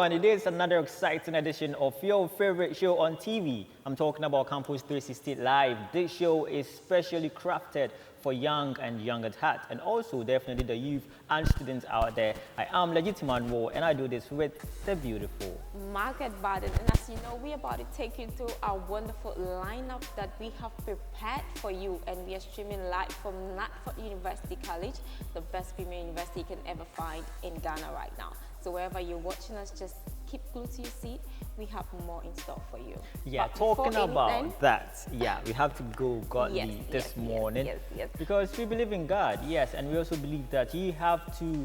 everyone. It is another exciting edition of your favorite show on TV. I'm talking about Campus 360 Live. This show is specially crafted for young and young at heart, and also definitely the youth and students out there. I am Legitimate War, and I do this with the beautiful Margaret Baden. And as you know, we're about to take you through our wonderful lineup that we have prepared for you, and we are streaming live from Natford University College, the best female university you can ever find in Ghana right now. So wherever you're watching us, just keep glued to your seat. We have more in store for you. Yeah, but talking about that, yeah, we have to go godly this morning because we believe in God, yes, and we also believe that you have to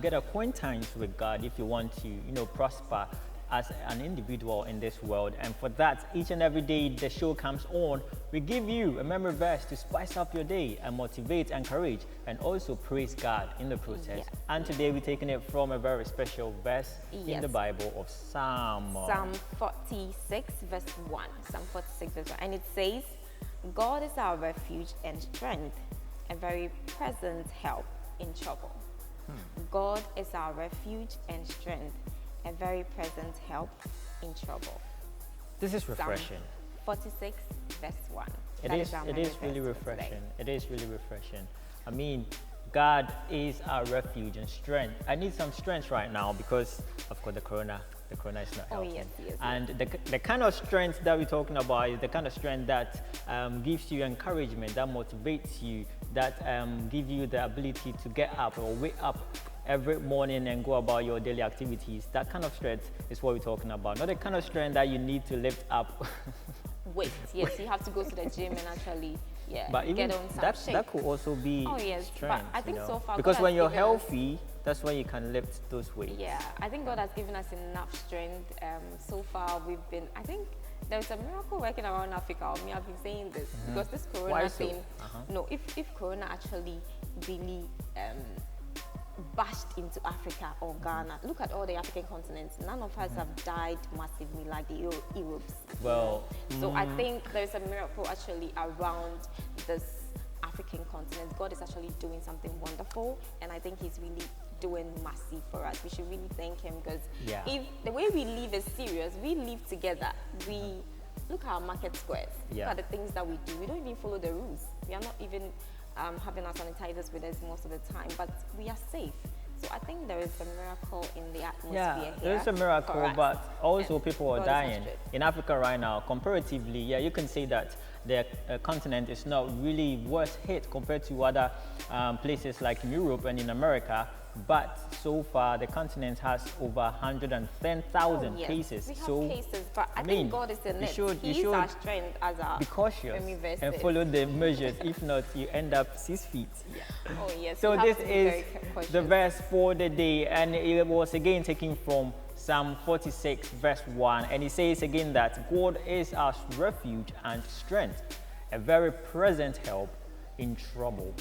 get acquaintance with God if you want to, prosper as an individual in this world. And for that, each and every day the show comes on, we give you a memory verse to spice up your day and motivate, encourage, and also praise God in the process. And today we're taking it from a very special verse in the Bible of Psalm 46 verse 1. Psalm 46 verse 1. And it says, God is our refuge and strength, a very present help in trouble. God is our refuge and strength, a very present help in trouble. This is refreshing. Psalm 46 verse 1. It is really refreshing. It is really refreshing. I mean, God is our refuge and strength. I need some strength right now because of course the corona is not helping. And the kind of strength that we're talking about is the kind of strength that gives you encouragement, that motivates you, that gives you the ability to get up or wake up every morning and go about your daily activities. That kind of strength is what we're talking about. Not the kind of strength that you need to lift up. Wait, yes, you have to go to the gym and actually, but even get on some shape. That could also be strength. But I think so far, because when you're healthy, that's when you can lift those weights. Yeah, I think God has given us enough strength. So far, I think there's a miracle working around Africa. Me, I've been saying this because this corona thing. No, if corona actually really bashed into Africa or Ghana, look at all the African continents. None of us have died massively like the Europeans. Well, so I think there's a miracle actually around this African continent. God is actually doing something wonderful, and I think He's really doing massive for us. We should really thank Him because if the way we live is serious, we live together. We look at our market squares. Look at the things that we do. We don't even follow the rules. We are not even having our sanitizers with us most of the time, but we are safe. So I think there is a miracle in the atmosphere here. There is a miracle, but also people are dying. In Africa right now, comparatively, you can say that the continent is not really worse hit compared to other places like in Europe and in America. But so far, the continent has over 110,000 cases. We have cases, but I think God is in it. He is our strength as our be cautious and follow the measures. If not, you end up 6 feet. Oh yes. So this is the verse for the day, and it was again taken from Psalm 46 verse 1, and it says again that God is our refuge and strength, a very present help in trouble.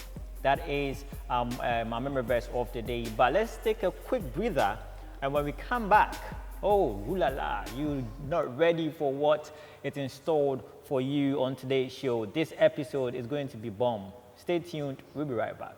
That is my memory verse of the day. But let's take a quick breather, and when we come back, you're not ready for what is installed for you on today's show. This episode is going to be bomb. Stay tuned, we'll be right back.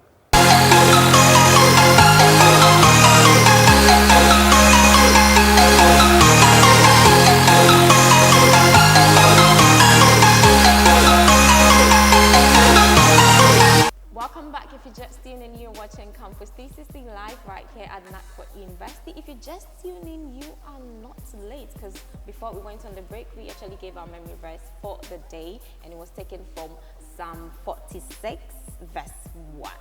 Welcome back. If you're just tuning in, you're watching Campus 360 Live right here at Natford University. If you're just tuning in, you are not late because before we went on the break, we actually gave our memory verse for the day, and it was taken from Psalm 46 verse 1.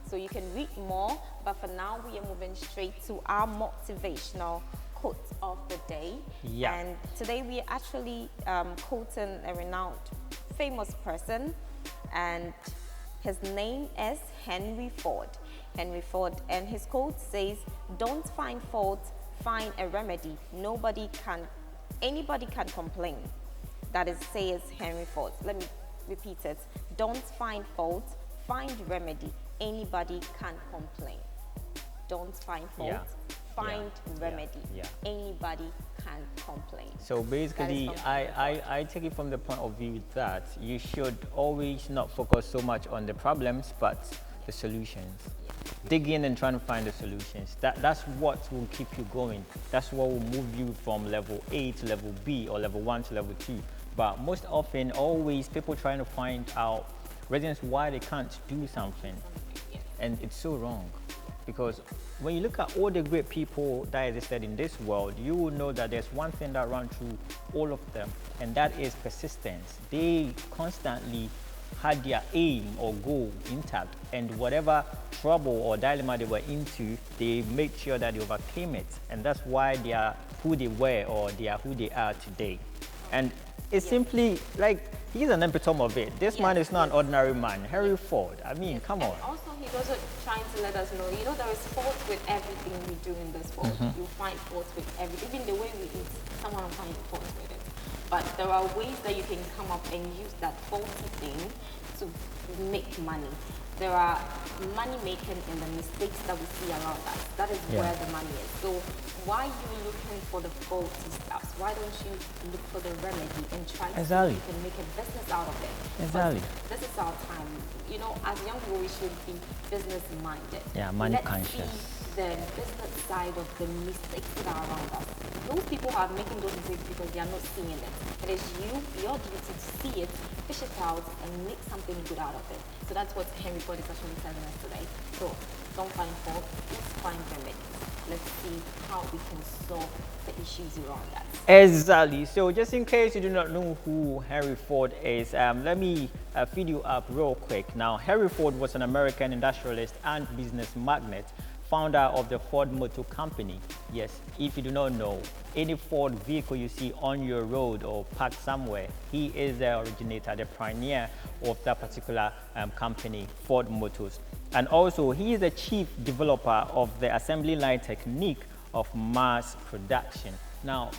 So you can read more, but for now we are moving straight to our motivational quote of the day. And today we are actually quoting a renowned famous person, and his name is Henry Ford. Henry Ford, and his quote says, "Don't find fault, find a remedy. Anybody can complain." That is, says Henry Ford. Let me repeat it. Don't find fault, find remedy. Anybody can complain. Don't find fault, find remedy. Anybody can complain. So basically, I take it from the point of view that you should always not focus so much on the problems, but the solutions. Dig in and trying to find the solutions. That's what will keep you going. That's what will move you from level A to level B or level 1 to level 2. But most often, always people trying to find out reasons why they can't do something. And it's so wrong. Because when you look at all the great people that existed in this world, you will know that there's one thing that runs through all of them, and that is persistence. They constantly had their aim or goal intact, and whatever trouble or dilemma they were into, they made sure that they overcame it. And that's why they are who they were, or they are who they are today. And it's simply like, he's an epitome of it. This man is not an ordinary man. Henry Ford, I mean, come on. Also, he's also trying to let us know, there is fault with everything we do in this world. You find fault with everything. Even the way we eat, someone will find fault with it. But there are ways that you can come up and use that faulty thing to make money. There are money making in the mistakes that we see around us. That is where the money is. So why are you looking for the faulty stuff? Why don't you look for the remedy and try to see if you can make a business out of it? Exactly. But this is our time. As young people, we should be business minded. Yeah, money conscious. See the business side of the mistakes that are around us. Those people are making those mistakes because they are not seeing it. It is your duty to see it, fish it out, and make something good out of it. So that's what Henry Ford is actually telling us today. So don't find fault, let's find remedies. Let's see how we can solve the issues around that. Exactly. So just in case you do not know who Henry Ford is, let me feed you up real quick. Now, Henry Ford was an American industrialist and business magnate, founder of the Ford Motor Company. Yes, if you do not know, any Ford vehicle you see on your road or parked somewhere, he is the originator, the pioneer of that particular company, Ford Motors. And also, he is the chief developer of the assembly line technique of mass production. Now,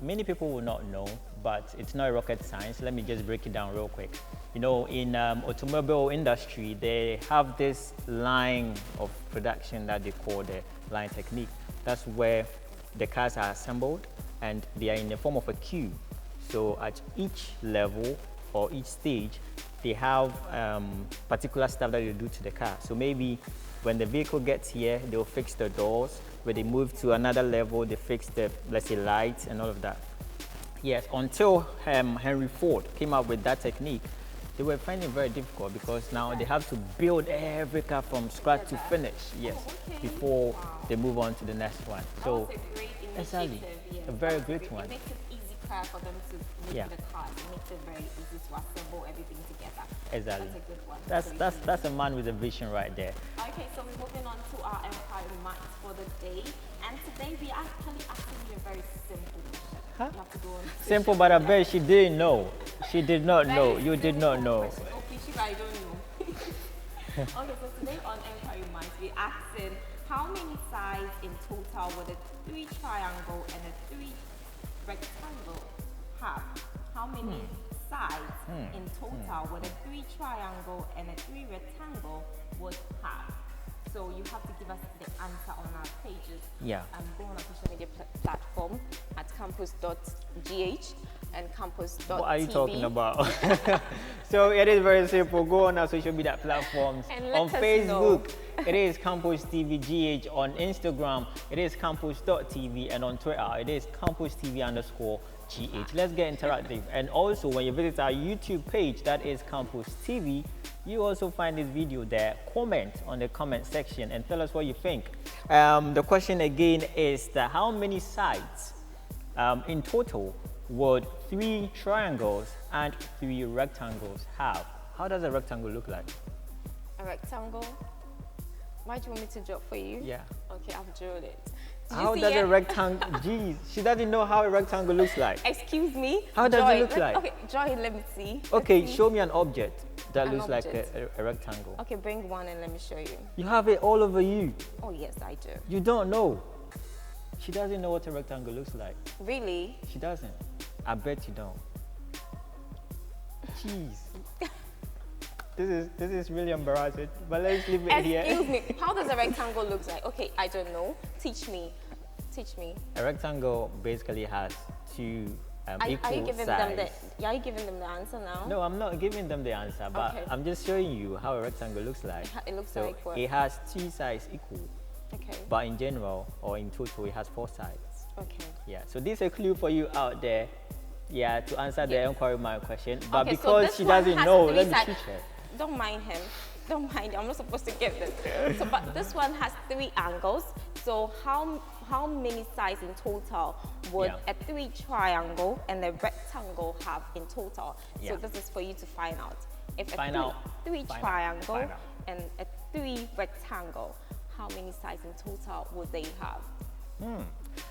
many people will not know, but it's not rocket science. Let me just break it down real quick. In automobile industry, they have this line of production that they call the line technique. That's where the cars are assembled and they are in the form of a queue. So at each level or each stage, they have particular stuff that they do to the car. So maybe when the vehicle gets here, they'll fix the doors. When they move to another level, they fix the, let's say, lights and all of that. Yes, until Henry Ford came up with that technique, they were finding it very difficult because now they have to build every car from scratch to finish, yes, before they move on to the next one. So, exactly, a very great one. It makes it easy for them to make the cars. It makes it very easy to assemble everything together. Exactly. That's a good one. That's a man with a vision right there. Okay, so we're moving on to our Empire Max for the day. And today we are actually asking you a very simple question. Huh? You have to go on. Simple, but I bet she didn't know. She did not know. You did not know. Question. Okay, Shiva, I don't know. Okay, so today on Empire Max, we're asking how many sides in total would a 3 triangle and a 3 rectangle have? How many sides in total would a 3 triangle and a 3 rectangle would have? So you have to give us the answer on our pages. Yeah. Go on our social media platform at campus.gh and campus.tv. What are you talking about? So it is very simple. Go on our social media platforms. On Facebook, it is Campus TV GH. On Instagram, it is campus.tv. And on Twitter, it is Campus TV _GH. Let's get interactive. And also, when you visit our YouTube page, that is Campus TV, you also find this video there. Comment on the comment section and tell us what you think. The question again is how many sides in total would 3 triangles and 3 rectangles have? How does a rectangle look like? A rectangle? Why do you want me to draw for you? Yeah. Okay, I've drawn it. How does a rectangle? Geez, she doesn't know how a rectangle looks like. Excuse me. How does it look like? Okay, draw it. Let me see. Okay, show me an object that looks like a rectangle. Okay, bring one and let me show you. You have it all over you. Oh yes, I do. You don't know. She doesn't know what a rectangle looks like. Really? She doesn't. I bet you don't. Jeez. This is really embarrassing, but let's leave it here. Excuse me, how does a rectangle look like? Okay, I don't know. Teach me. Teach me. A rectangle basically has 2 Are you equal giving size. them the? Are you giving them the answer now? No, I'm not giving them the answer, but Okay. I'm just showing you how a rectangle looks like. It looks so like what? it has 2 sides equal, Okay. but in general or in total, it has 4 sides. Okay. Yeah. So this is a clue for you out there. Yeah, to answer the inquiry mind question. But Okay, so because this she one doesn't has know, 3 let me sides. teach her. Don't mind him. Don't mind him. I'm not supposed to give this. So, but this one has 3 angles. So how many sides in total would Yeah. a 3 triangle and a rectangle have in total? Yeah. So this is for you to find out. If a Find out. 3 Find out. triangle Find out. and a 3 rectangle, how many sides in total would they have?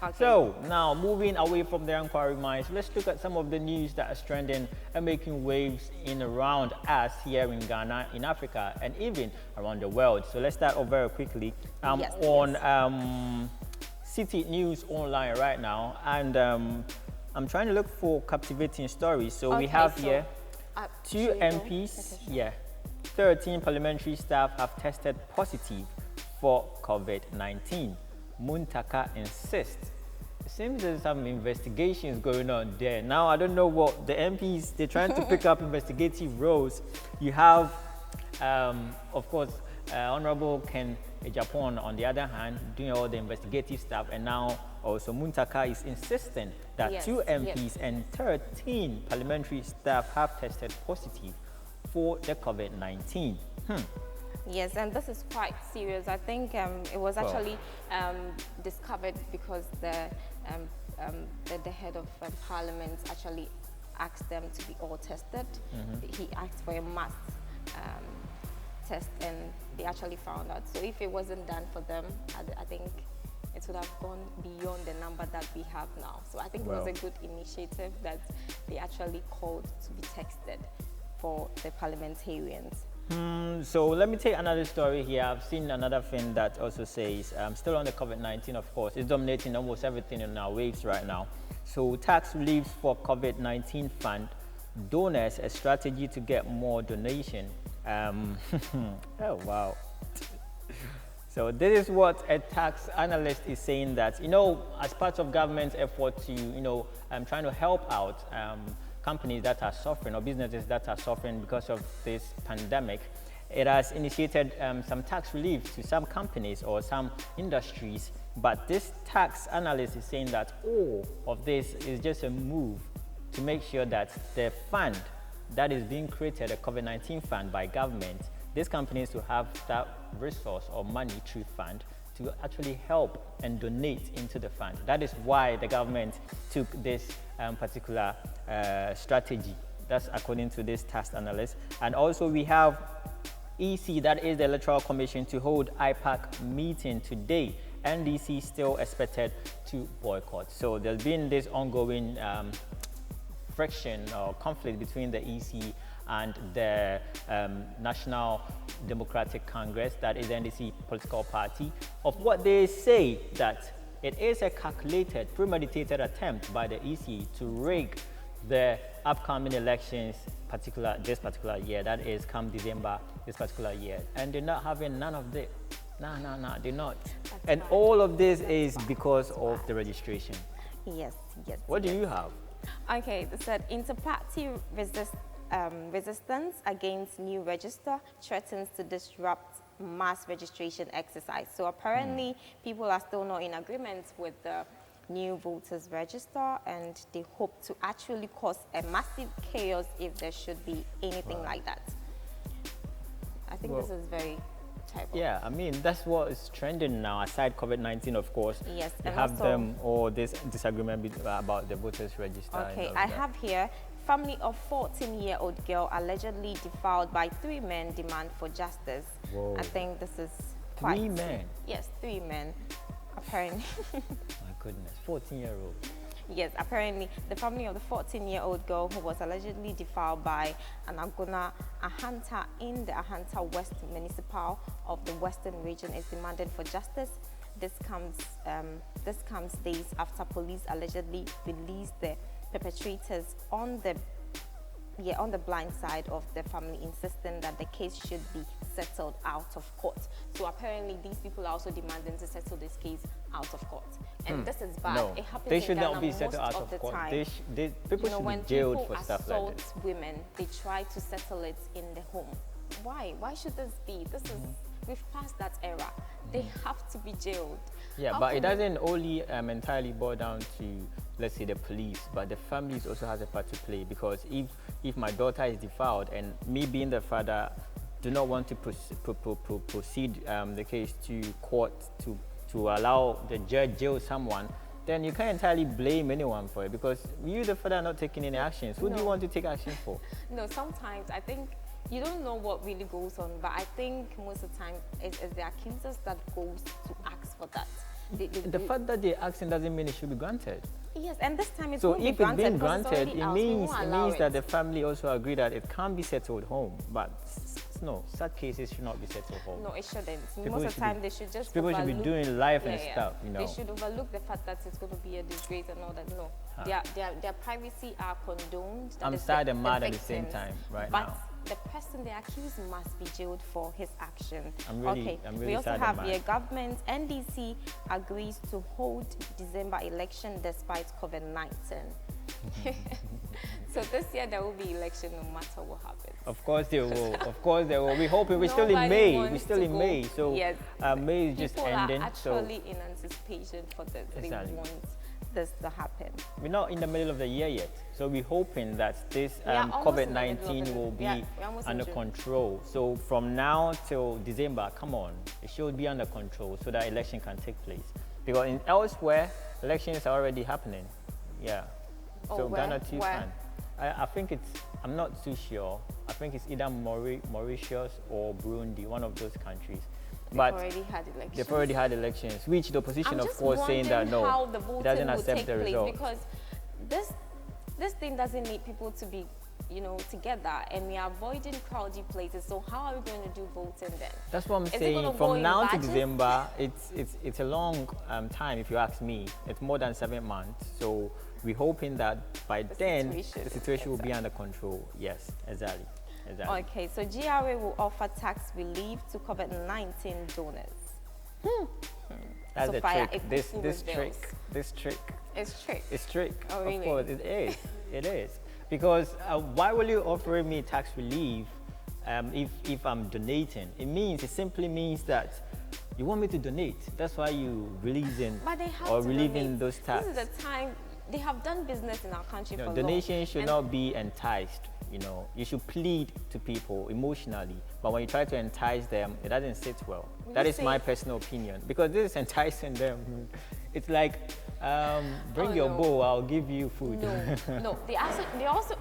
Okay. So now moving away from the inquiry minds, let's look at some of the news that is trending and making waves in around us here in Ghana, in Africa, and even around the world. So let's start off very quickly Yes, on City News Online right now, and I'm trying to look for captivating stories. So we Okay, have so, here should 2 we go? MPs, Okay, sure. yeah, 13 parliamentary staff have tested positive for COVID-19. Muntaka insists. It seems there's some investigations going on there. Now, I don't know what the MPs, they're trying to pick up investigative roles. You have, of course, Honorable Ken Ejapon, on the other hand, doing all the investigative stuff. And now also Muntaka is insisting that Yes, 2 MPs yes. and 13 parliamentary staff have tested positive for the COVID-19. Yes, and this is quite serious. I think it was Well. actually discovered because the head of Parliament actually asked them to be all tested. He asked for a mass test, and they actually found out. So if it wasn't done for them, I think it would have gone beyond the number that we have now. So I think it was Well. a good initiative that they actually called to be tested for the parliamentarians. So let me take another story here. I've seen another thing that also says, still on the COVID-19, of course, it's dominating almost everything in our waves right now. So tax reliefs for COVID-19 fund donors, a strategy to get more donation. Oh, wow. So this is what a tax analyst is saying, that, as part of government's effort to, trying to help out companies that are suffering or businesses that are suffering because of this pandemic, it has initiated some tax relief to some companies or some industries. But this tax analyst is saying that all of this is just a move to make sure that the fund that is being created, a COVID-19 fund by government, these companies will have that resource or money through fund to actually help and donate into the fund. That is why the government took this particular strategy. That's according to this tax analyst. And also we have EC, that is the Electoral Commission, to hold IPAC meeting today. NDC still expected to boycott. So there's been this ongoing friction or conflict between the EC and the National Democratic Congress, that is the NDC political party, of what they say that it is a calculated, premeditated attempt by the EC to rig the upcoming elections, this particular year, that is come December this particular year. And they're not having none of this. No, they're not. And right. all of this is because of the registration. Yes. What do you have? Okay, they said inter-party resistance against new register threatens to disrupt mass registration exercise. So apparently people are still not in agreement with the new voters register, and they hope to actually cause a massive chaos if there should be anything like that. I think this is very terrible. Yeah, I mean, that's what is trending now, aside COVID-19, of course. Yes, you and have also- them, or this disagreement about the voters register. and Okay, all I that. have here, family of 14-year-old girl allegedly defiled by 3 men demand for justice. Whoa. I think this is quite... 3 men? Yes, 3 men, apparently. My goodness, 14-year-old. Yes, apparently the family of the 14-year-old girl who was allegedly defiled by an Agona Ahanta in the Ahanta West Municipal of the Western region is demanded for justice. This comes days after police allegedly released the perpetrators on the yeah, on the blind side of the family, insisting that the case should be settled out of court. So apparently these people are also demanding to settle this case out of court. And this is bad. No, It happens they in should Ghana not be settled most out of of the court. time. People You know, should when be jailed people for stuff like assault this. women, they try to settle it in the home. Why? Why should this be? This is, we've passed that era. They have to be jailed. Yeah, How but it can we- doesn't only entirely boil down to, let's say, the police, but the families also has a part to play, because if my daughter is defiled and me being the father do not want to proceed the case to court to allow the judge jail someone, then you can't entirely blame anyone for it, because you, the father, are not taking any actions. Who do you No. want to take action for? No, sometimes I think you don't know what really goes on, but I think most of the time it's the accusers that goes to ask for that. The fact that they're asking doesn't mean it should be granted. Yes, and this time it's So going to be if it's granted been because it's granted, already it out. We means won't allow that the family also agree that it can be settled home. But no, such cases should not be settled home. No, it shouldn't. People Most of should the time be- they should just People should be overlook- doing life and Yeah, yeah. stuff, you know. They should overlook the fact that it's going to be a disgrace and all that. No, their privacy are condoned. That I'm is sad the- and the mad at the same victims. time right but now. the person they accuse must be jailed for his action. I'm really we also sad and have mad. the government. NDC agrees to hold December election despite COVID-19. So this year there will be election no matter what happens. Of course they will. Of course they will. We hope it. We're still in Nobody May. We're wants still to in go- May. So Yes. May is just People ending. are So actually in anticipation for this. Exactly. They want this to happen. we're not in the middle of the year yet. So we're hoping that this We are almost in the middle of COVID-19 it. will be Yeah, we're almost in under June. control. So from now till December, come on, it should be under control so that election can take place. Because elsewhere, elections are already happening. Yeah. Oh, So where? Ghana too Where? can. I think I'm not too sure. I think it's either Mauritius or Burundi, one of those countries. But Already had elections. they've already had elections, which the opposition, I'm of just course, saying that wondering no, how the it voting doesn't will accept take the place, result. because this thing doesn't need people to be, together, and we are avoiding crowded places. So how are we going to do voting then? That's what I'm Is it saying. gonna go From in now to batches? December, it's a long time, if you ask me. It's more than 7 months. So we're hoping that by then situation the is situation will be under control. Yes, exactly. Okay, so GRA will offer tax relief to COVID-19 donors. That's So the fire trick. Ekufu This reveals. trick. It's trick. It's trick. Oh, Of really? course, it is. It is. Because why will you offer me tax relief if I'm donating? It simply means that you want me to donate. That's why you releasing But they have or to relieving donate. those tax. This is the time they have done business in our country for long. Donation should and not be enticed. You should plead to people emotionally, but when you try to entice them, it doesn't sit well. Will That you is my say- personal opinion, because this is enticing them. It's like, bring Oh, your no. bowl, I'll give you food. No. They also,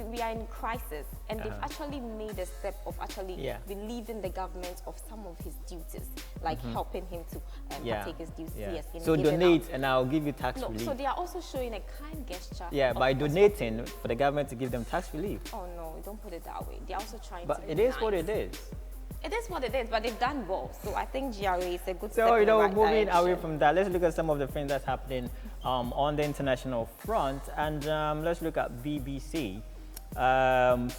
we are in crisis, and they've actually made a step of actually Yeah. relieving the government of some of his duties, like helping him to partake his duties. Yeah. Yes, in So giving donate out. and I'll give you tax No, relief. so they are also showing a kind gesture. Yeah, of by us- donating for the government to give them tax relief. Oh no, don't put it that way. They're also trying But to be it is what nice. it is. It is what it is, but they've done well. So I think GRA is a good step So, in the right moving away direction. from that, let's look at some of the things that's happening on the international front. And let's look at BBC.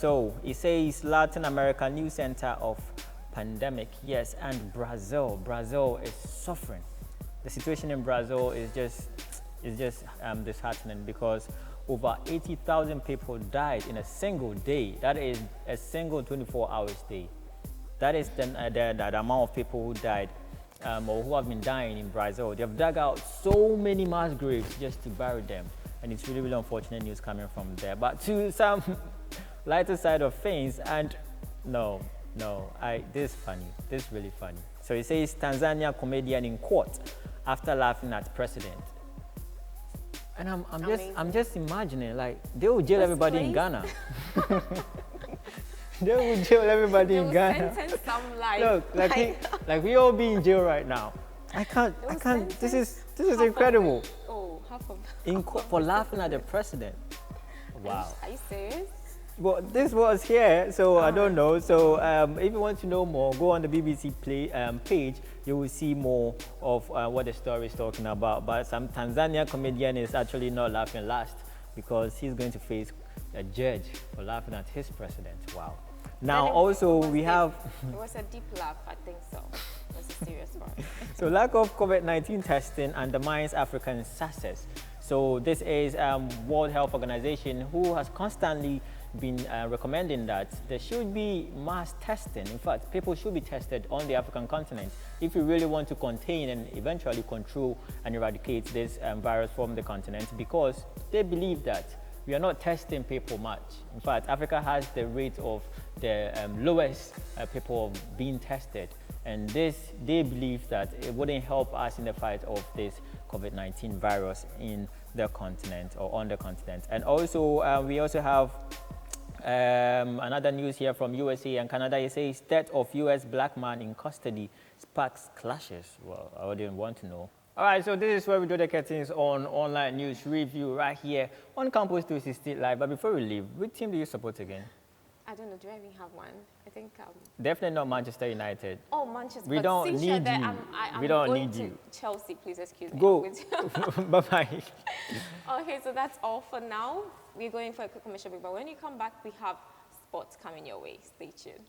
So it says Latin America new center of pandemic. Yes, and Brazil. Brazil is suffering. The situation in Brazil is just disheartening, because over 80,000 people died in a single day. That is a single 24 hours day. That is the amount of people who died or who have been dying in Brazil. They have dug out so many mass graves just to bury them. And it's really, really unfortunate news coming from there. But to some lighter side of things, and this is funny. This is really funny. So it says Tanzania comedian in court after laughing at president. And I'm just imagining, like, they will jail everybody in Ghana. They will jail everybody They in will Ghana. sentence some like Look, like we all be in jail right now. I can't. This is incredible. Half of In court for laughing at the president. Wow. Are you serious? Well, this was here, so I don't know. So if you want to know more, go on the BBC page. You will see more of what the story is talking about. But some Tanzania comedian is actually not laughing last, because he's going to face a judge for laughing at his president. Wow. Now, also, we have... It was a deep laugh, I think so. It was a serious one. So, lack of COVID-19 testing undermines African success. So, this is World Health Organization, who has constantly been recommending that there should be mass testing. In fact, people should be tested on the African continent if we really want to contain and eventually control and eradicate this virus from the continent, because they believe that we are not testing people much. In fact, Africa has the rate of the lowest people being tested, and this, they believe that it wouldn't help us in the fight of this COVID-19 virus in the continent or on the continent. And also, we also have another news here from USA and Canada. It says death of US black man in custody sparks clashes. Well, I wouldn't want to know. All right, so this is where we do the curtains on online news review right here on Campus 360 Live. But before we leave, which team do you support again? I don't know. Do I even have one? I think definitely not Manchester United. Oh, Manchester. We don't need you. We don't need you. Chelsea, please excuse me. Go. Bye bye. Okay, so that's all for now. We're going for a quick commercial break, but when you come back, we have sports coming your way. Stay tuned.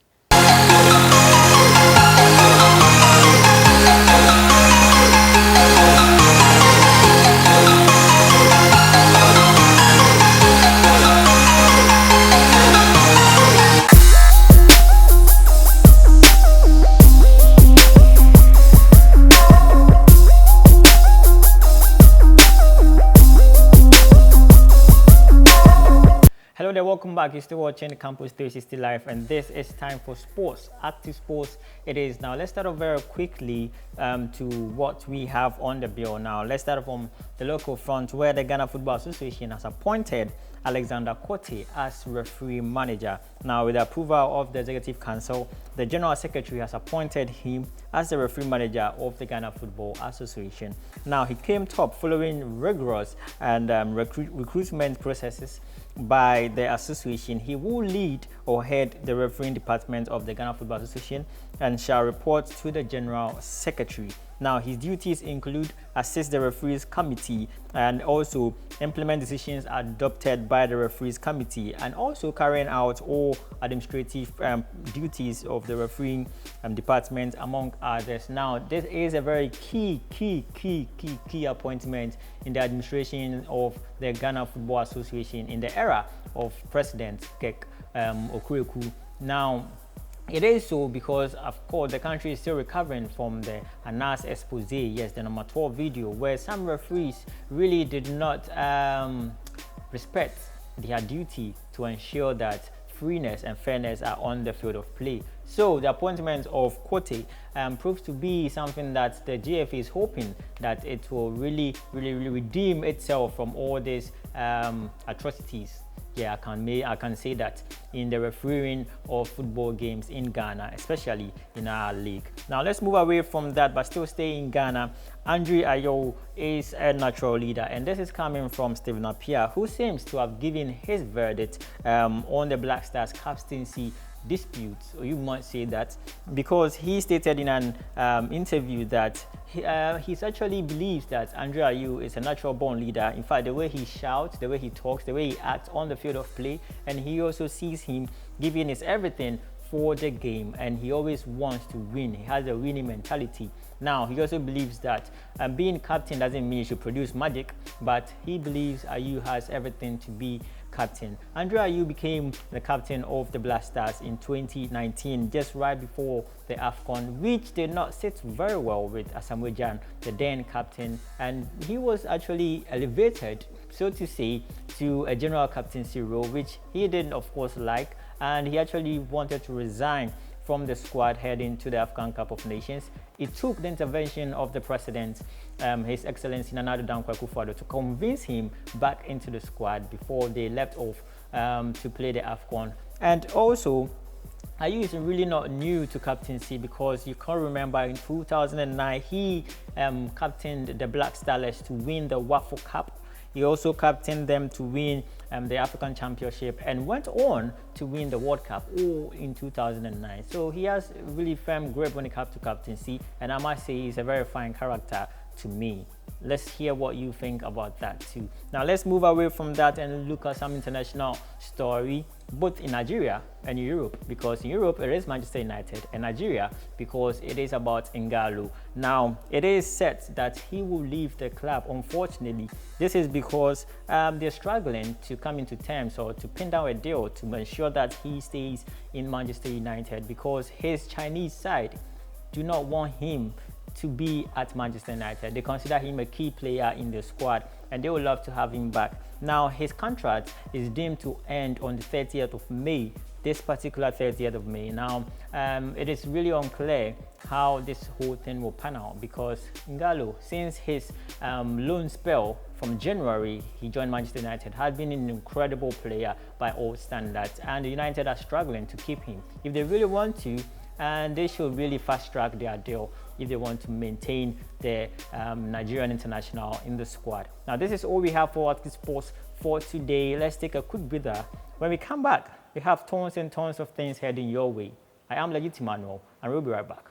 Hello there, welcome back. You're still watching Campus 360 Live, and this is time for sports, active sports it is. Now, let's start off very quickly to what we have on the bill. Now, let's start from the local front, where the Ghana Football Association has appointed Alexander Quartey as referee manager. Now, with the approval of the Executive Council, the General Secretary has appointed him as the referee manager of the Ghana Football Association. Now, he came top following rigorous and recruitment processes by the association. He will lead or head the refereeing department of the Ghana Football Association and shall report to the General Secretary. Now, his duties include assist the referees committee and also implement decisions adopted by the referees committee, and also carrying out all administrative duties of the refereeing department, among others. Now, this is a very key appointment in the administration of the Ghana Football Association in the era of President Kek Okureku. Now, it is so because, of course, the country is still recovering from the Anas expose, yes, the number 12 video, where some referees really did not respect their duty to ensure that freeness and fairness are on the field of play. So the appointment of Quartey proves to be something that the GFA is hoping that it will really redeem itself from all these atrocities. Yeah, I can say that in the refereeing of football games in Ghana, especially in our league. Now, let's move away from that, but still stay in Ghana. Andre Ayew is a natural leader, and this is coming from Stephen Appiah, who seems to have given his verdict on the Black Stars captaincy dispute, or you might say that, because he stated in an interview that he actually believes that Andre Ayew is a natural born leader. In fact, the way he shouts, the way he talks, the way he acts on the field of play, and he also sees him giving his everything for the game, and he always wants to win. He has a winning mentality. Now, he also believes that being captain doesn't mean you should produce magic, but he believes Ayew has everything to be captain. Andre Ayew became the captain of the Black Stars in 2019, just right before the AFCON, which did not sit very well with Asamoah Gyan, the then captain, and he was actually elevated, so to say, to a general captaincy role, which he didn't, of course, like, and he actually wanted to resign from the squad heading to the African Cup of Nations. It took the intervention of the president, His Excellency Nana Addo Dankwa Akufo-Addo, to convince him back into the squad before they left off to play the AFCON. And also, Ayew is really not new to captaincy, because you can remember in 2009 he captained the Black Stars to win the Waffle Cup. He also captained them to win the African Championship and went on to win the World Cup all in 2009. So he has really firm grip when it comes to captaincy, and I must say he's a very fine character to me. Let's hear what you think about that too. Now let's move away from that and look at some international story, both in Nigeria and Europe, because in Europe it is Manchester United, and Nigeria because it is about Ighalo. Now it is said that he will leave the club. Unfortunately, this is because they're struggling to come into terms or to pin down a deal to ensure that he stays in Manchester United, because his Chinese side do not want him to be at Manchester United. They consider him a key player in the squad and they would love to have him back. Now his contract is deemed to end on the 30th of May, this particular 30th of May. Now it is really unclear how this whole thing will pan out, because Ighalo, since his loan spell from January he joined Manchester United, had been an incredible player by all standards, and the United are struggling to keep him. If they really want to, and they should really fast track their deal if they want to maintain their Nigerian international in the squad. Now this is all we have for What Kids Sports for today. Let's take a quick breather. When we come back, we have tons and tons of things heading your way. I am Legit Emmanuel, and we'll be right back.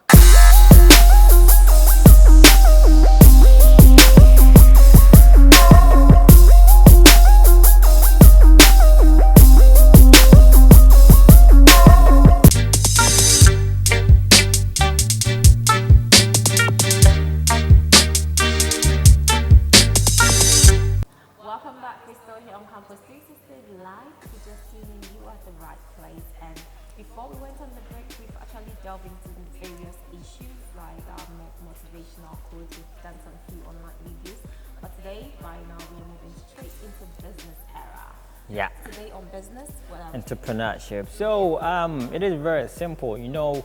Before we went on the break, we've actually delved into various issues like motivational quotes. We've done some few online reviews, but today, by now, we're moving straight into business era. Yeah. Today on business, what are entrepreneurship. So it is very simple. You know,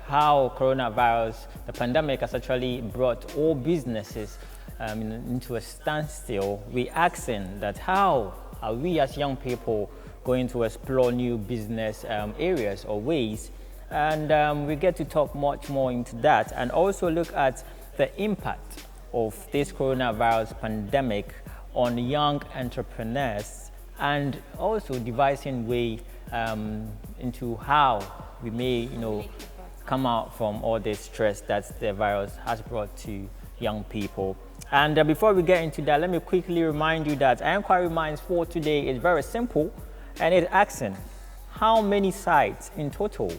how coronavirus, the pandemic has actually brought all businesses into a standstill. We asking that how are we as young people going to explore new business areas or ways, and we get to talk much more into that, and also look at the impact of this coronavirus pandemic on young entrepreneurs, and also devising way into how we may, come out from all this stress that the virus has brought to young people. And before we get into that, let me quickly remind you that our inquiry minds for today is very simple, and it's asking how many sides in total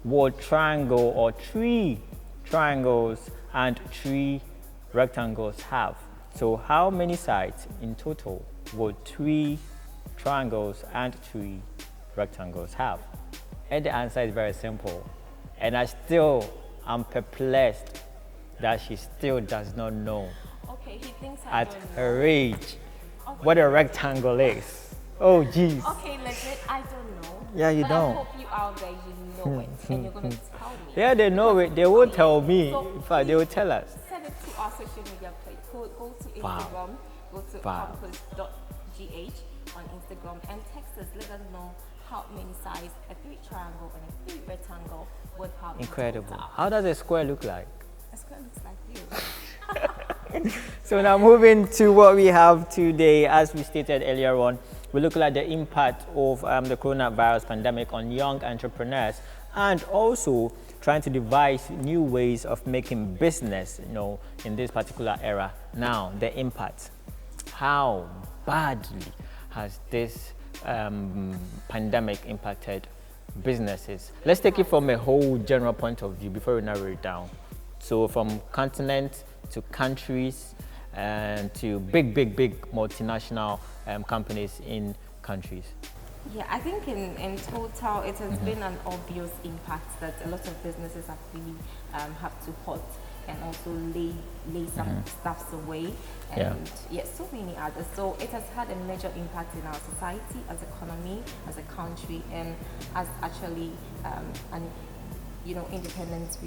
would triangle or 3 triangles and 3 rectangles have? So how many sides in total would 3 triangles and 3 rectangles have? And the answer is very simple, and I still am perplexed that she still does not know. Okay, he thinks I don't know. Her age, what a rectangle is. Oh, geez. Okay, legit, I don't know. Yeah, you but don't. I hope you out there, you know it, and you're going to tell me. Yeah, they know it. They will tell me. So in fact, they will tell us. Send it to our social media page. Go to Instagram, Wow. go to campus.gh on Instagram, and text us. Let us know how many sides a 3 triangle and a 3 rectangle would have. Incredible. How does a square look like? A square looks like you. So now moving to what we have today, as we stated earlier on, we look at the impact of the coronavirus pandemic on young entrepreneurs, and also trying to devise new ways of making business, in this particular era. Now, the impact. How badly has this pandemic impacted businesses? Let's take it from a whole general point of view before we narrow it down. So from continent to countries and to big multinational companies in countries. Yeah, I think in total it has been an obvious impact that a lot of businesses have really have to halt and also lay some stuffs away, and so many others. So it has had a major impact in our society, as economy, as a country, and as actually independence.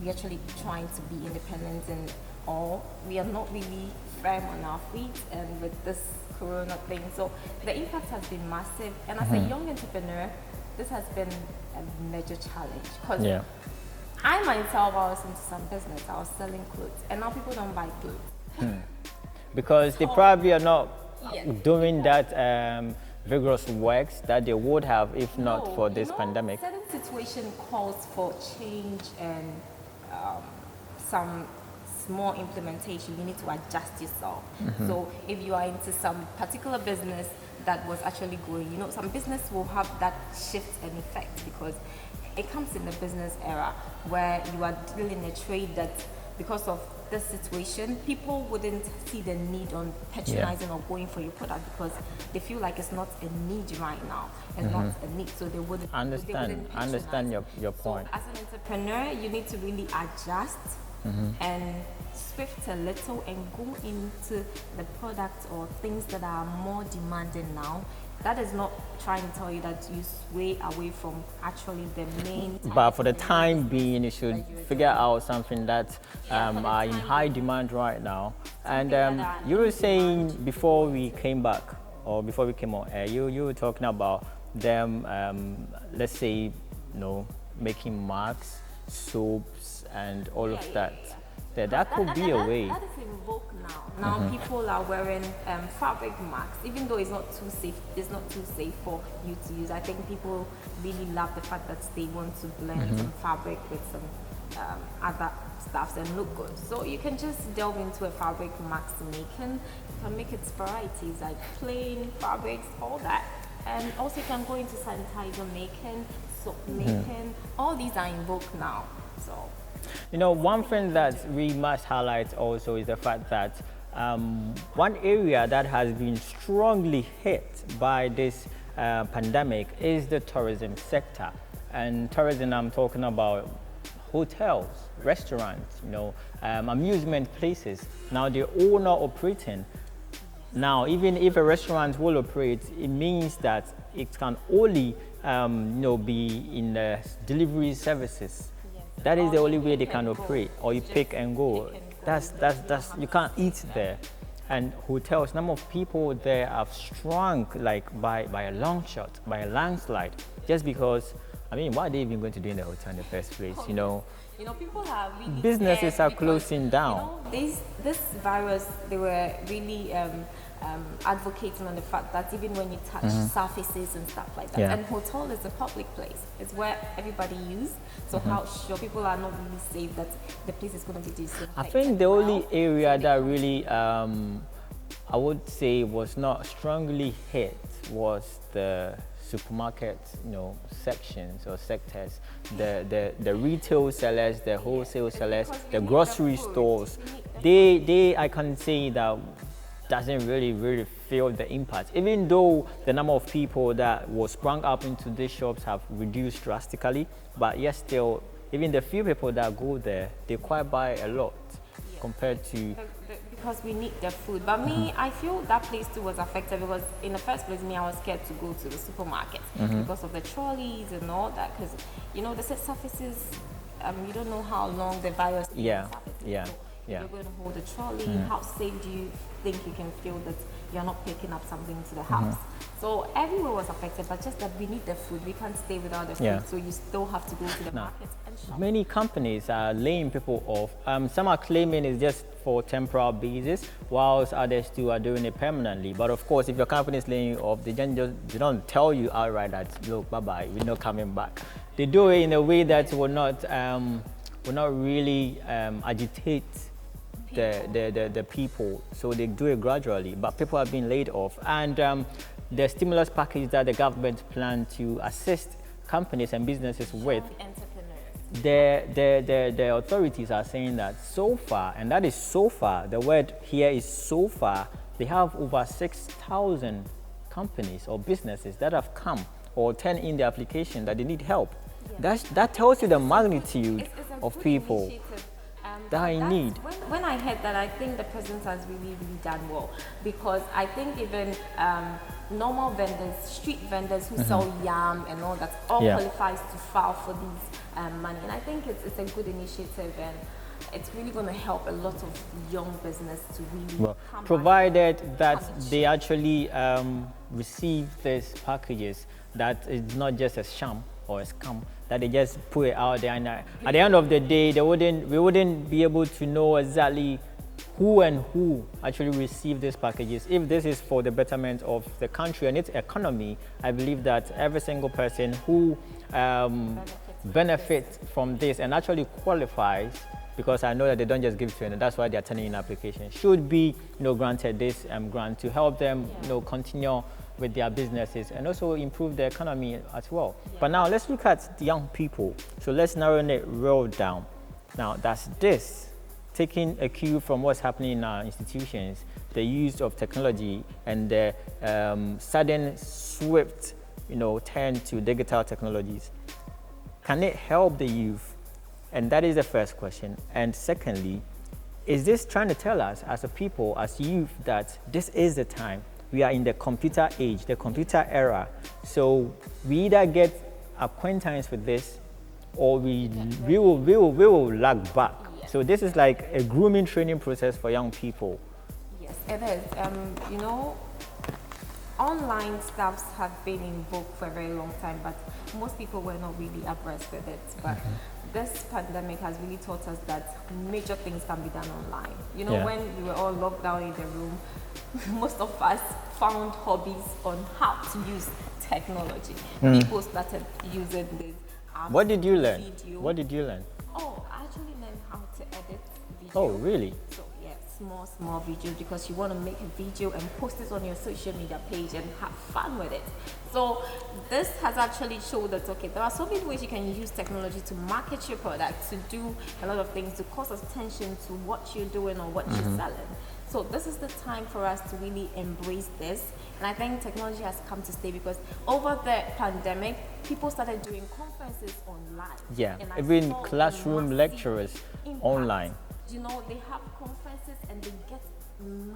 We actually trying to be independent, and all we are not really firm on our feet, and with this corona thing, so the impact has been massive. And as a young entrepreneur, this has been a major challenge, because I myself, I was into some business. I was selling clothes, and now people don't buy clothes because they probably are not doing that vigorous works that they would have if not for this pandemic. Certain situation calls for change and some more implementation. You need to adjust yourself. So if you are into some particular business that was actually growing, some business will have that shift and effect, because it comes in the business era where you are dealing a trade that, because of this situation, people wouldn't see the need on patronizing or going for your product, because they feel like it's not a need right now. It's not a need, so they wouldn't understand your point. So as an entrepreneur, you need to really adjust and shift a little and go into the product or things that are more demanding now. That is not trying to tell you that you sway away from actually the main. But for the time being, you should figure out something that are in high demand right now. And you were saying before we came back, or before we came on air, you were talking about them, let's say, making masks, soaps, and all of that. That could be a way. That is in vogue now. Now people are wearing fabric masks, even though it's not too safe. It's not too safe for you to use. I think people really love the fact that they want to blend some fabric with some other stuffs and look good. So you can just delve into a fabric mask making. You can make its varieties like plain fabrics, all that. And also you can go into sanitizer making, soap making. All these are in vogue now. So. One thing that we must highlight also is the fact that one area that has been strongly hit by this pandemic is the tourism sector. And tourism, I'm talking about hotels, restaurants, amusement places. Now they're all not operating. Now, even if a restaurant will operate, it means that it can only be in the delivery services. That is the only way they can operate, or you pick and go. That's you can't eat there. And hotels, number of people there have shrunk like by a long shot, by a landslide, just because. I mean, what are they even going to do in the hotel in the first place? People are really businesses are closing down. This virus, they were really advocating on the fact that even when you touch surfaces and stuff like that, and hotel is a public place, it's where everybody uses. So how sure people are not really safe that the place is going to be disinfected? I think the only area that really, I would say, was not strongly hit was the supermarket, sections or sectors, the retail sellers, the wholesale sellers, the grocery stores. They I can say that doesn't really feel the impact, even though the number of people that was sprung up into these shops have reduced drastically. But yet still, even the few people that go there, they quite buy a lot compared to. Because we need the food. But me, I feel that place too was affected, because in the first place, I was scared to go to the supermarket because of the trolleys and all that. Because the surfaces, you don't know how long the virus is. Yeah. You're going to hold a trolley. How safe do you think you can feel that you're not picking up something to the house? So everywhere was affected, but just that we need the food. We can't stay without the food, so you still have to go to the market and shop. Many companies are laying people off. Some are claiming it's just for temporary basis, whilst others too are doing it permanently. But of course, if your company is laying you off, they don't tell you outright that, look, bye-bye, we're not coming back. They do it in a way that will not really agitate the people, so they do it gradually, but people are being laid off. And the stimulus package that the government plan to assist companies and businesses with, the authorities are saying that so far, and that is so far, the word here is so far, they have over 6,000 companies or businesses that have come or turned in the application that they need help. That tells you the magnitude of people that I need. When I heard that, I think the president has really done well, because I think even normal vendors, street vendors who sell yam and all that, all qualifies to file for these money. And I think it's a good initiative, and it's really going to help a lot of young business to really come provided that they actually receive these packages, that it's not just a sham or a scam, that they just put it out there, and at the end of the day, we wouldn't be able to know exactly who actually received these packages. If this is for the betterment of the country and its economy, I believe that every single person who benefits from this and actually qualifies, because I know that they don't just give training. That's why they're turning in applications. Should be, granted this grant to help them, continue with their businesses and also improve the economy as well. But now let's look at the young people. So let's narrow it real down. Now that's this, taking a cue from what's happening in our institutions, the use of technology and the sudden swift, turn to digital technologies. Can it help the youth? And that is the first question. And secondly, is this trying to tell us as a people, as youth, that this is the time? We are in the computer age, the computer era. So we either get acquaintance with this or we will lag back. Yes. So this is like a grooming training process for young people. Yes, it is. Online stuffs have been in vogue for a very long time, but most people were not really abreast with it. But this pandemic has really taught us that major things can be done online. When we were all locked down in the room, most of us found hobbies on how to use technology. People started using this. What did you learn? Video. What did you learn? Oh, I actually learned how to edit video. Oh, really? So yeah, small videos, because you want to make a video and post it on your social media page and have fun with it. So this has actually showed that, okay, there are so many ways you can use technology to market your product, to do a lot of things, to cause attention to what you're doing or what you're selling. So this is the time for us to really embrace this. And I think technology has come to stay, because over the pandemic, people started doing conferences online. Yeah, even classroom lecturers online. They have conferences and they get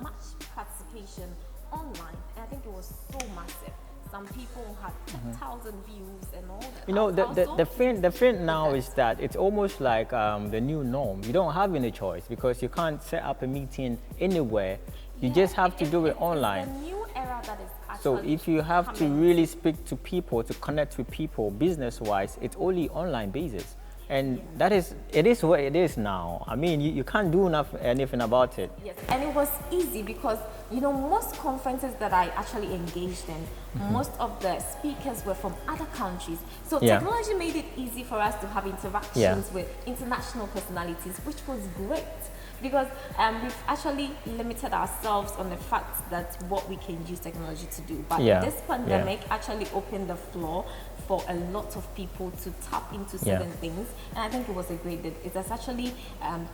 much participation online. And I think it was so massive. Some people had 10,000 views and all that. The thing now is that it's almost like the new norm. You don't have any choice, because you can't set up a meeting anywhere. You just have to do it online. It's a new era that is actually so if you have to really speak to people, to connect with people business-wise, it's only online basis. And it is what it is now. I mean, you can't do anything about it. Yes, and it was easy because, most conferences that I actually engaged in, most of the speakers were from other countries. So technology made it easy for us to have interactions with international personalities, which was great. Because we've actually limited ourselves on the fact that what we can use technology to do. But this pandemic actually opened the floor for a lot of people to tap into certain things. And I think it was a great deal. It has actually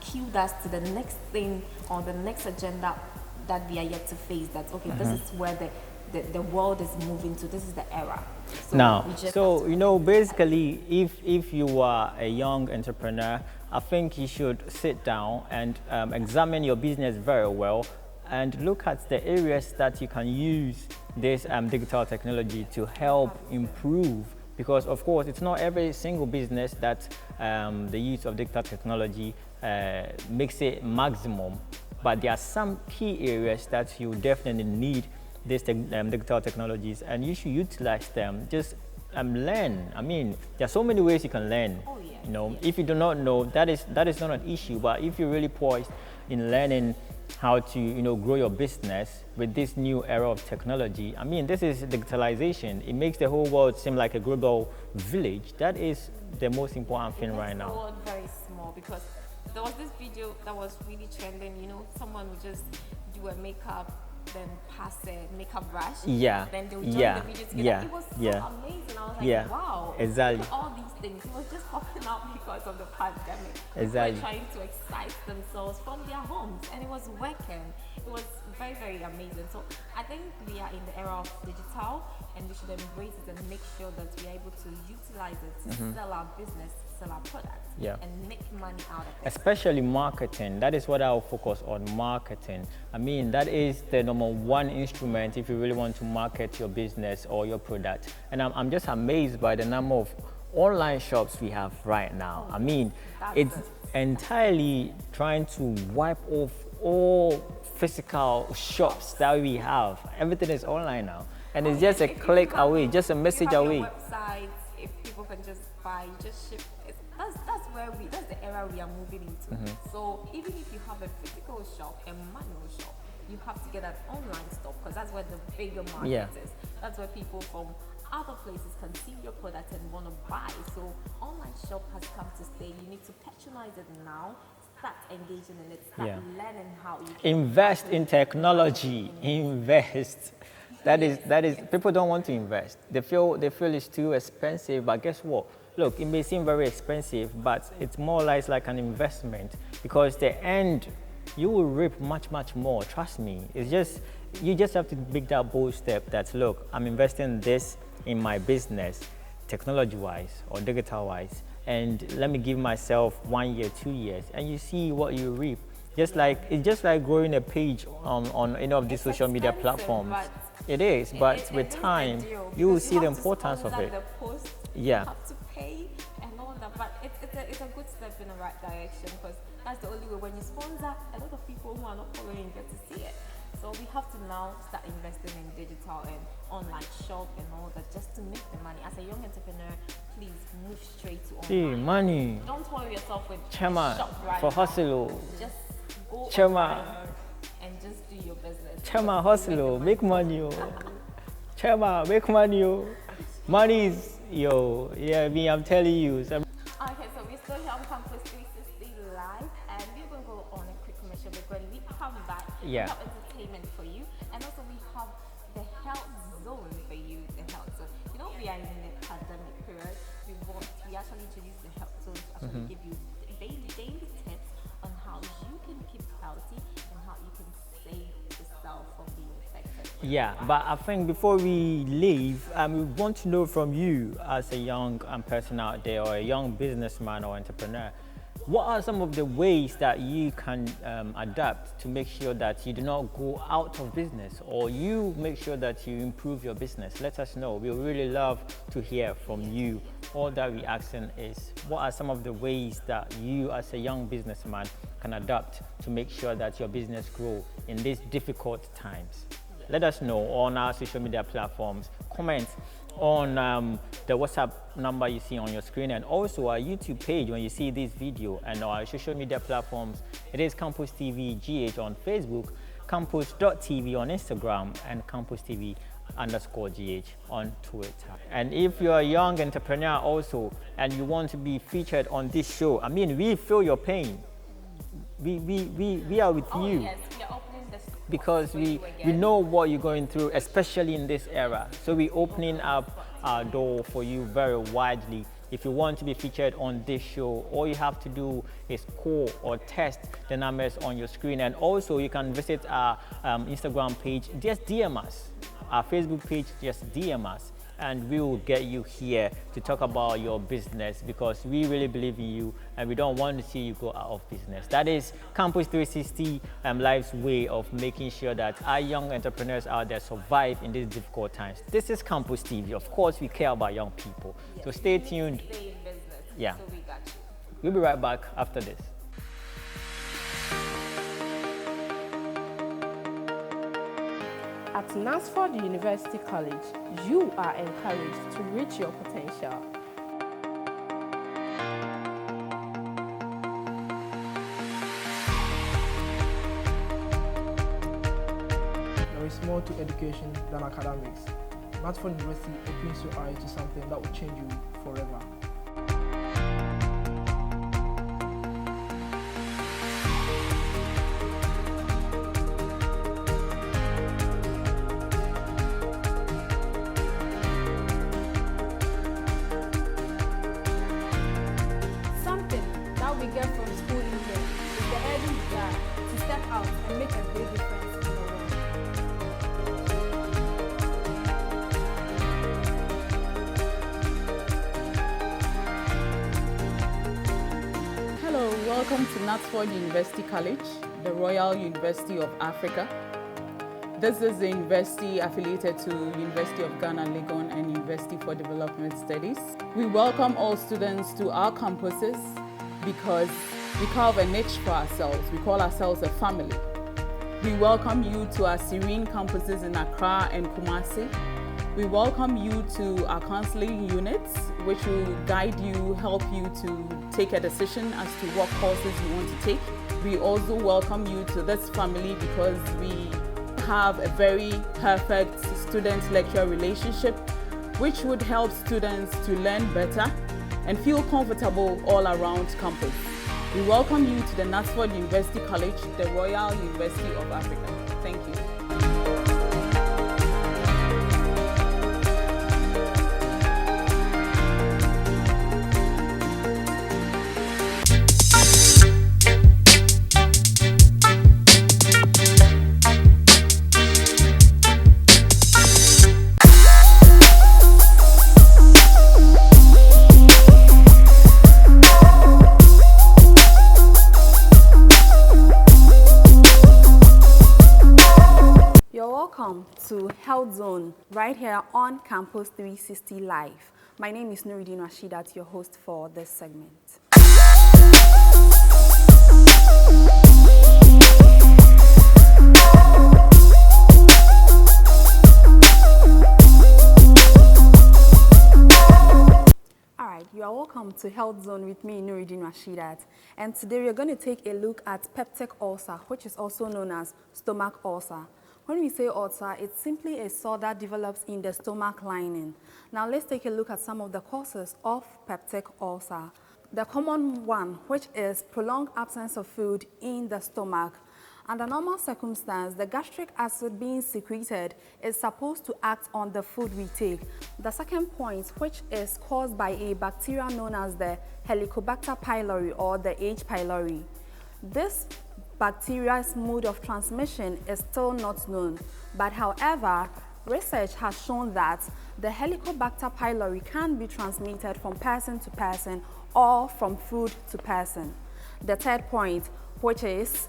cued us to the next thing or the next agenda that we are yet to face. That, okay, this is where the world is moving to. This is the era. So basically, if you are a young entrepreneur, I think you should sit down and examine your business very well and look at the areas that you can use this digital technology to help improve. Because of course, it's not every single business that the use of digital technology makes it maximum, but there are some key areas that you definitely need these digital technologies, and you should utilize them. Just learn. I mean, there are so many ways you can learn. Oh, yeah. If you do not know, that is not an issue. But if you're really poised in learning how to grow your business with this new era of technology, I mean, this is digitalization. It makes the whole world seem like a global village. That is the most important thing right now. The world very small, because there was this video that was really trending. Someone would just do a makeup, then pass a makeup brush. Then they would join the video together. It was so amazing. I was like, wow. Exactly. Look at all these things. It was just popping up because of the pandemic. Exactly. They were trying to excite themselves from their homes, and it was working. It was very, very amazing. So I think we are in the era of digital, and we should embrace it and make sure that we are able to utilize it to sell our business, sell our products, and make money out of it. Especially marketing. That is what I'll focus on, marketing. I mean, that is the number one instrument if you really want to market your business or your product. And I'm just amazed by the number of online shops we have right now. I mean, it's entirely trying to wipe off all physical shops that we have. Everything is online now. And it's just a click away, just a message away. Websites, if people can just buy, just ship. That's the era we are moving into. So even if you have a physical shop, a manual shop, you have to get an online store, because that's where the bigger market is. That's where people from other places can see your product and want to buy. So online shop has come to stay. You need to patronize it now. start engaging in it, start learning how you invest in technology. Invest. That is. People don't want to invest. They feel it's too expensive. But guess what? Look, it may seem very expensive, but it's more like an investment, because the end, you will reap much more. Trust me. It's just, you just have to make that bold step. That look, I'm investing this in my business, technology-wise or digital-wise, and let me give myself 1 year, 2 years, and you see what you reap. It's just like growing a page on any of these social media platforms. It is, but with time, you will see the importance of it. You have to pay and all that, but it's a good step in the right direction, because that's the only way. When you sponsor, a lot of people who are not following get to see it. So we have to now start investing in digital and online shop and all that, just to make the money. As a young entrepreneur, please move straight to online. Money. Don't worry yourself with Chema, shop right for now. hustle. Just go Chema. online and just do your business. Chema, hustle, make money. Chema, make money. Money is, I'm telling you. Okay, so we're still here on Campus 360 Live, and we're going to go on a quick commercial break. When we come back, we have entertainment for you, and also we have the health zone for you. The health zone. You know, we are in the pandemic period. We actually introduced the health zone to actually give you daily tips on how you can keep healthy and how you can save yourself from being infected. Yeah, but I think before we leave, we want to know from you, as a young person out there, or a young businessman or entrepreneur, what are some of the ways that you can adapt to make sure that you do not go out of business, or you make sure that you improve your business? Let us know. We really love to hear from you. All that we're asking is, what are some of the ways that you, as a young businessman, can adapt to make sure that your business grow in these difficult times? Let us know on our social media platforms. Comment on the WhatsApp number you see on your screen, and also our YouTube page when you see this video, and our social media platforms. It is Campus TV GH on Facebook, campus.tv on Instagram, and Campus TV _GH on Twitter. And if you're a young entrepreneur also and you want to be featured on this show, I mean, we feel your pain. We are with you. Yes, we are opening this because we know what you're going through, especially in this era. So we're opening up our door for you very widely. If you want to be featured on this show, all you have to do is call or text the numbers on your screen. And also you can visit our Instagram page, just DM us. Our Facebook page, just DM us. And we will get you here to talk about your business, because we really believe in you and we don't want to see you go out of business. That is Campus 360 Live's way of making sure that our young entrepreneurs out there survive in these difficult times. This is Campus TV. Of course, we care about young people. Yes, so stay tuned. Stay in business. Yeah. So we got you. We'll be right back after this. At Knaresford University College, you are encouraged to reach your potential. There is more to education than academics. Knaresford University opens your eyes to something that will change you forever. We get from school in here is the early desire to step out and make a big difference in the world. Hello, welcome to Knaresford University College, the Royal University of Africa. This is the university affiliated to University of Ghana, Legon, and University for Development Studies. We welcome all students to our campuses because we carve a niche for ourselves. We call ourselves a family. We welcome you to our serene campuses in Accra and Kumasi. We welcome you to our counseling units, which will guide you, help you to take a decision as to what courses you want to take. We also welcome you to this family because we have a very perfect student-lecturer relationship, which would help students to learn better and feel comfortable all around campus. We welcome you to the Knatsford University College, the Royal University of Africa. Thank you. Welcome to Health Zone right here on Campus 360 Live. My name is Nuruddin Rashidat, your host for this segment. Alright, you are welcome to Health Zone with me, Nuruddin Rashidat. And today we are going to take a look at peptic ulcer, which is also known as stomach ulcer. When we say ulcer, it's simply a sore that develops in the stomach lining. Now let's take a look at some of the causes of peptic ulcer. The common one, which is prolonged absence of food in the stomach. Under normal circumstance, the gastric acid being secreted is supposed to act on the food we take. The second point, which is caused by a bacteria known as the Helicobacter pylori or the H. pylori. This bacteria's mode of transmission is still not known, but however, research has shown that the Helicobacter pylori can be transmitted from person to person or from food to person. The third point, which is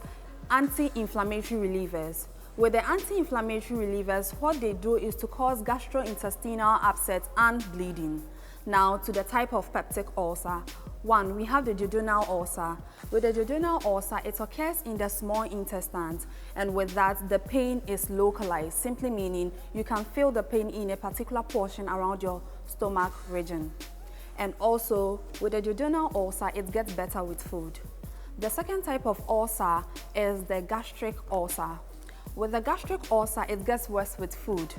anti-inflammatory relievers. With the anti-inflammatory relievers, what they do is to cause gastrointestinal upset and bleeding. Now to the type of peptic ulcer. One, we have the duodenal ulcer. With the duodenal ulcer, it occurs in the small intestines, and with that, the pain is localized, simply meaning you can feel the pain in a particular portion around your stomach region. And also, with the duodenal ulcer, it gets better with food. The second type of ulcer is the gastric ulcer. With the gastric ulcer, it gets worse with food.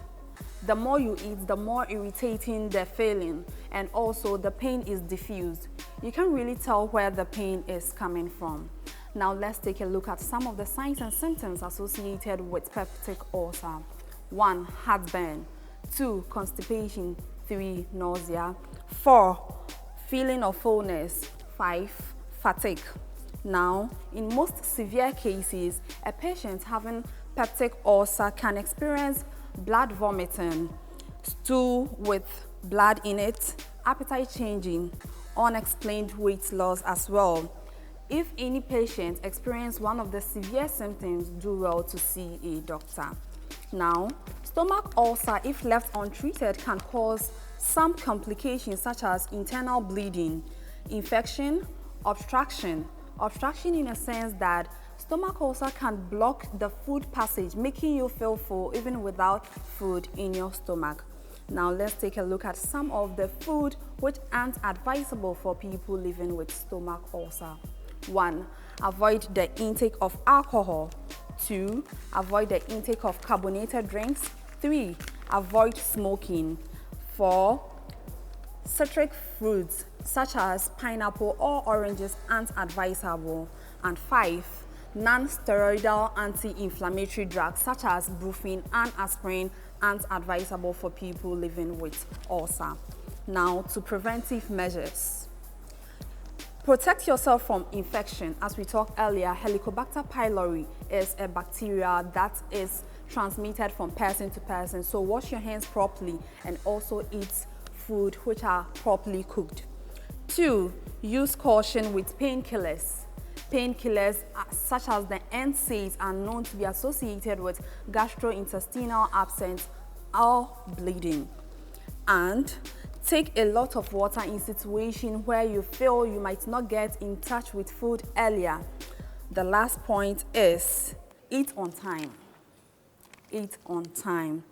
The more you eat, the more irritating the feeling, and also the pain is diffused. You can't really tell where the pain is coming from. Now let's take a look at some of the signs and symptoms associated with peptic ulcer. 1. Heartburn. 2. Constipation. 3. Nausea. 4. Feeling of fullness. 5. Fatigue. Now, in most severe cases, a patient having peptic ulcer can experience blood vomiting, stool with blood in it, appetite changing, unexplained weight loss as well. If any patient experiences one of the severe symptoms, do well to see a doctor. Now, stomach ulcer, if left untreated, can cause some complications such as internal bleeding, infection, obstruction. Obstruction in a sense that stomach ulcer can block the food passage, making you feel full even without food in your stomach. Now let's take a look at some of the food which aren't advisable for people living with stomach ulcer. 1. Avoid the intake of alcohol. 2. Avoid the intake of carbonated drinks. 3. Avoid smoking. 4. Citric fruits such as pineapple or oranges aren't advisable. And 5. Non-steroidal anti-inflammatory drugs such as brufen and aspirin aren't advisable for people living with ulcer. Now to preventive measures. Protect yourself from infection. As we talked earlier, Helicobacter pylori is a bacteria that is transmitted from person to person. So wash your hands properly and also eat food which are properly cooked. 2. Use caution with painkillers. Painkillers such as the NSAIDs are known to be associated with gastrointestinal abscess or bleeding. And take a lot of water in situations where you feel you might not get in touch with food earlier. The last point is eat on time. Eat on time.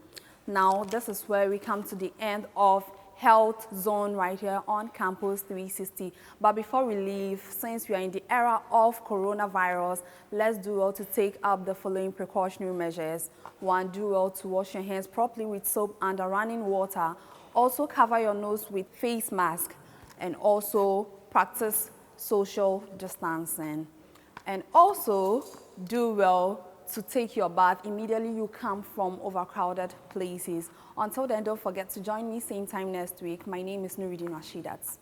Now this is where we come to the end of Health Zone right here on Campus 360. But before we leave, since we are in the era of coronavirus, let's do well to take up the following precautionary measures. 1. Do well to wash your hands properly with soap and running water. Also cover your nose with face mask, and also practice social distancing. And also do well to take your bath immediately you come from overcrowded places. Until then, don't forget to join me same time next week. My name is Nuruddin Rashidat.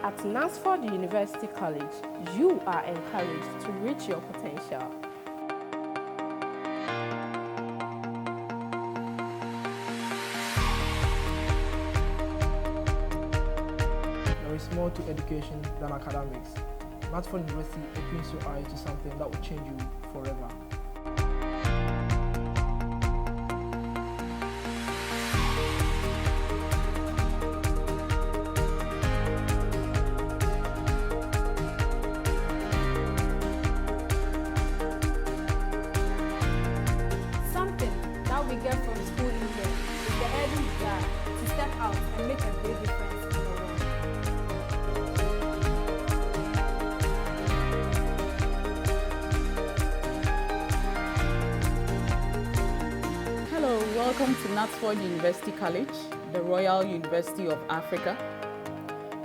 At Nasford University College, you are encouraged to reach your potential. There is more to education than academics. Nasford University opens your eyes to something that will change you forever. Something that we get from school in here is the urgent desire to step out and make a big difference in the world. Hello, welcome to Nasford University College, the Royal University of Africa.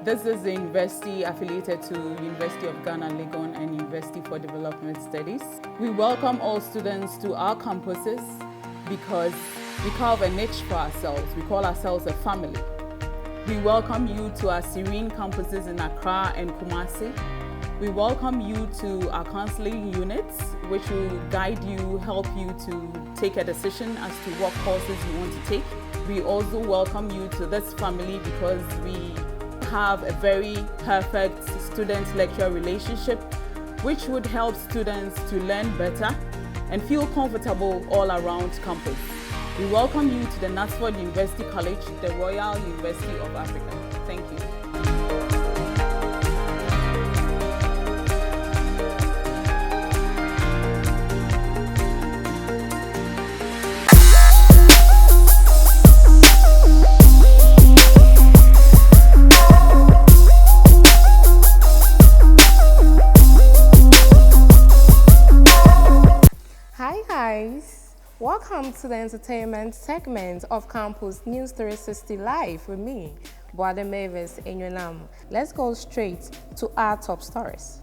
This is the university affiliated to University of Ghana, Legon, and University for Development Studies. We welcome all students to our campuses because we carve a niche for ourselves. We call ourselves a family. We welcome you to our serene campuses in Accra and Kumasi. We welcome you to our counseling units, which will guide you, help you to take a decision as to what courses you want to take. We also welcome you to this family because we have a very perfect student-lecturer relationship, which would help students to learn better and feel comfortable all around campus. We welcome you to the Nasford University College, the Royal University of Africa. Thank you. Hi guys, welcome to the entertainment segment of Campus News 360 Live with me, Boade Mavis Enyonam. Let's go straight to our top stories.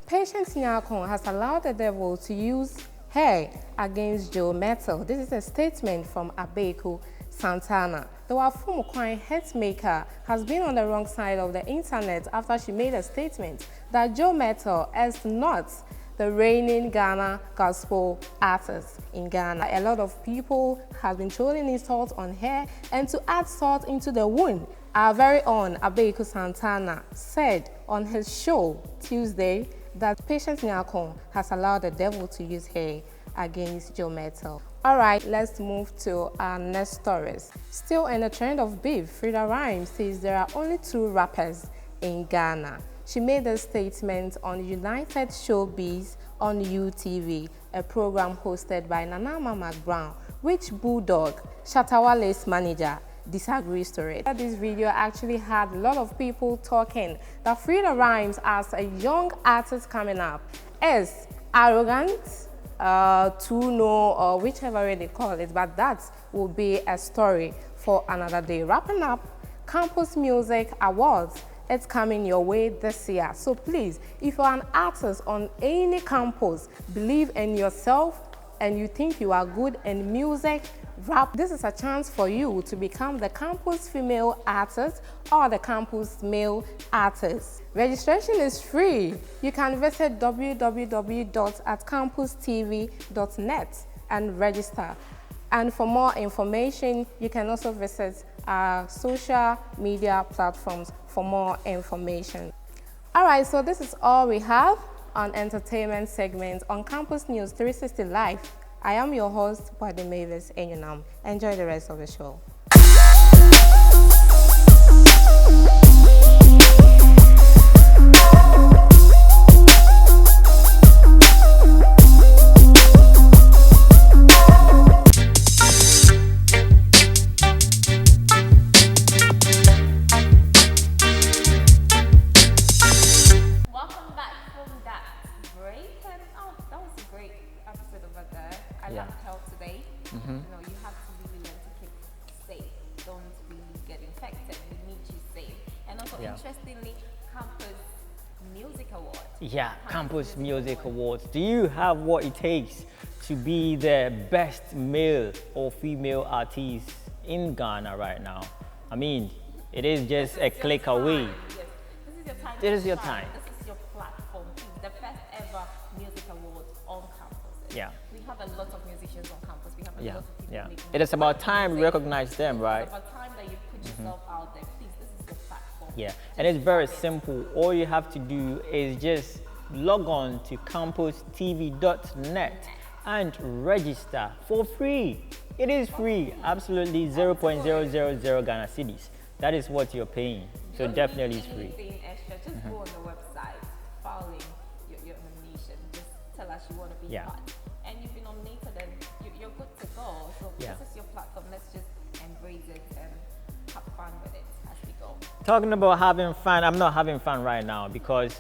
Patience Nyakon has allowed the devil to use her against Joe Mettle. This is a statement from Abeku Santana. The Wafumukwan hitmaker has been on the wrong side of the internet after she made a statement that Joe Mettle is not the reigning Ghana gospel artist in Ghana. A lot of people have been throwing insults on her, and to add salt into the wound, our very own Abeku Santana said on his show Tuesday that Patience Nyakon has allowed the devil to use her against Joe Mettle. All right, let's move to our next stories. Still in the trend of beef, Frida Rhymes says there are only 2 rappers in Ghana. She made a statement on United Showbiz on UTV, a program hosted by Nanama McBrown, which Bulldog, Shatawale's manager, disagrees to it. This video actually had a lot of people talking that Frida Rhymes, as a young artist coming up, is arrogant, too know, or whichever way they call it, but that will be a story for another day. Wrapping up, Campus Music Awards, it's coming your way this year. So please, if you're an artist on any campus, believe in yourself and you think you are good in music, rap, this is a chance for you to become the campus female artist or the campus male artist. Registration is free. You can visit www.atcampustv.net and register. And for more information, you can also visit our social media platforms for more information. All right, so this is all we have on entertainment segment on Campus News 360 Live. I am your host, Boade Mavis Enyonam. Enjoy the rest of the show. recently Campus Music Awards. Yeah, Campus Music Awards. Do you have what it takes to be the best male or female artist in Ghana right now? I mean, it is just a click away. Yes. This is your time. This to is your shine. time. This is your platform. It's the first ever music award on campus. Yeah. We have a lot of musicians on campus. We have a Yeah, lot of people yeah. making It is about time we music. recognize them, right? It's about time that you put yourself out there. Please, this is your platform. Yeah, and it's very simple. All you have to do is just log on to campustv.net and register for free. It is free, absolutely 0.000 Ghana cedis. That is what you're paying. So Don't definitely need it's free. anything extra. Just go on the website, file in your nomination. Just tell us you want to be Yeah. part. And you've been nominated and you're good to go. So Yeah. this is your platform. Let's just embrace it and have fun with it as we go. Talking about having fun, I'm not having fun right now because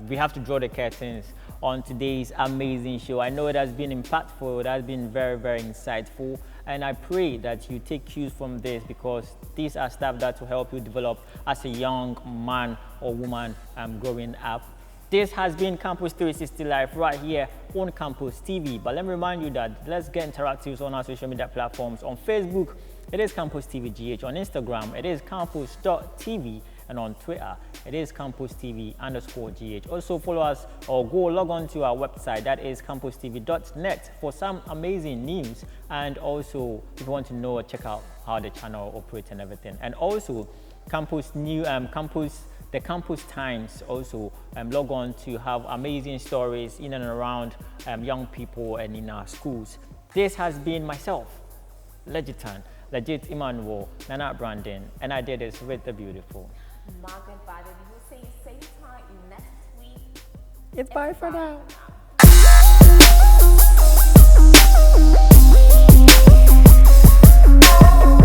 we have to draw the curtains on today's amazing show. I know it has been impactful, it has been very, very insightful, and I pray that you take cues from this because these are stuff that will help you develop as a young man or woman growing up. This has been Campus 360 Live right here on Campus TV. But let me remind you that let's get interactive on our social media platforms. On Facebook, it is Campus TV GH. On Instagram, it is campus.tv. And on Twitter, it is Campus TV_GH. Also follow us or go log on to our website, that is campustv.net, for some amazing news. And also, if you want to know, check out how the channel operates and everything. And also, the Campus Times also log on to have amazing stories in and around young people and in our schools. This has been myself, Legit Emmanuel, Nana Brandon, and I did this with the beautiful Margaret Biden, we will see you same time next week. It's bye for now. Now.